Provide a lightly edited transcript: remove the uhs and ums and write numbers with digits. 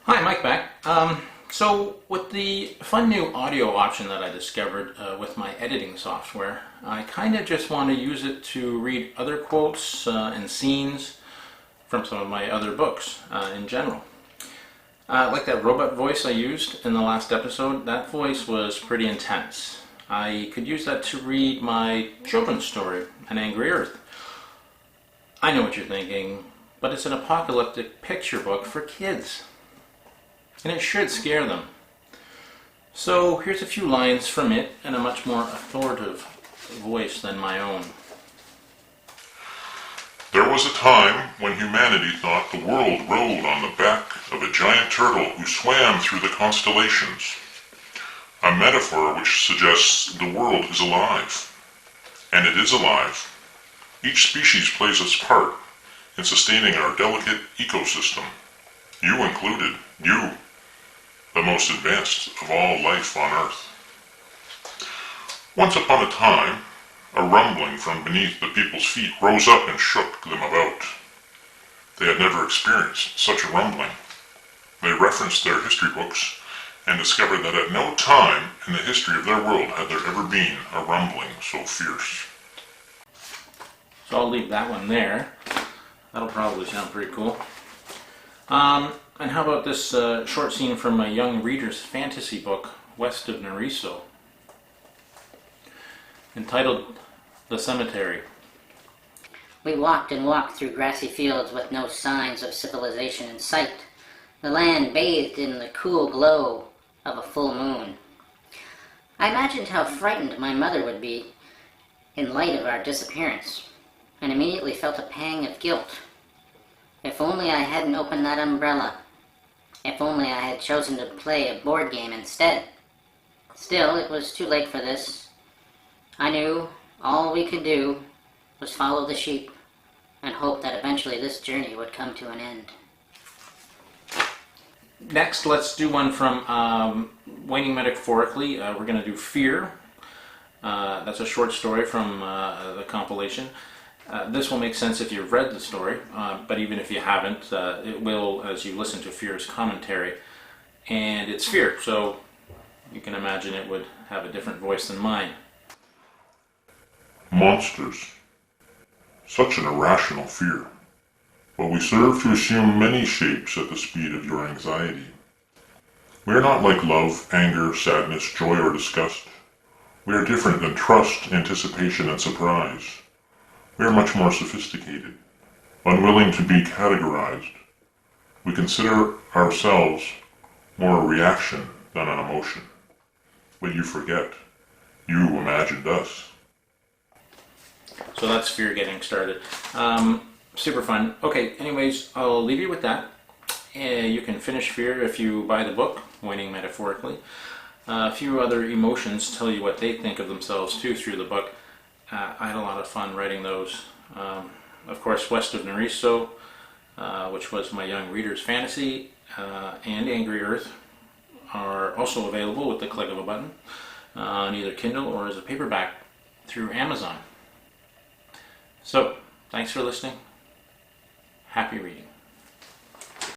Hi, Mike back. So with the fun new audio option that I discovered with my editing software, I kind of just want to use it to read other quotes and scenes from some of my other books in general. Like that robot voice I used in the last episode, that voice was pretty intense. I could use that to read my children's story, An Angry Earth. I know what you're thinking, but it's an apocalyptic picture book for kids. And it should scare them. So here's a few lines from it in a much more authoritative voice than my own. There was a time when humanity thought the world rode on the back of a giant turtle who swam through the constellations. A metaphor which suggests the world is alive. And it is alive. Each species plays its part in sustaining our delicate ecosystem. You included. You. The most advanced of all life on Earth. Once upon a time, a rumbling from beneath the people's feet rose up and shook them about. They had never experienced such a rumbling. They referenced their history books and discovered that at no time in the history of their world had there ever been a rumbling so fierce. So I'll leave that one there. That'll probably sound pretty cool. And how about this short scene from a young reader's fantasy book, West of Nariso, entitled The Cemetery. We walked and walked through grassy fields with no signs of civilization in sight, the land bathed in the cool glow of a full moon. I imagined how frightened my mother would be in light of our disappearance, and immediately felt a pang of guilt. If only I hadn't opened that umbrella. If only I had chosen to play a board game instead. Still, it was too late for this. I knew all we could do was follow the sheep and hope that eventually this journey would come to an end. Next, let's do one from Waning Metaphorically. We're going to do Fear. That's a short story from the compilation. This will make sense if you've read the story, but even if you haven't, it will as you listen to Fear's commentary. And it's Fear, so you can imagine it would have a different voice than mine. Monsters. Such an irrational fear. But we serve to assume many shapes at the speed of your anxiety. We are not like love, anger, sadness, joy, or disgust. We are different than trust, anticipation, and surprise. We are much more sophisticated, unwilling to be categorized. We consider ourselves more a reaction than an emotion. But you forget, you imagined us. So that's Fear getting started. Super fun. Okay, anyways, I'll leave you with that. You can finish Fear if you buy the book, Waning Metaphorically. A few other emotions tell you what they think of themselves too through the book. I had a lot of fun writing those. Of course, West of Nariso, which was my young reader's fantasy, and Angry Earth are also available with the click of a button on either Kindle or as a paperback through Amazon. So, thanks for listening. Happy reading.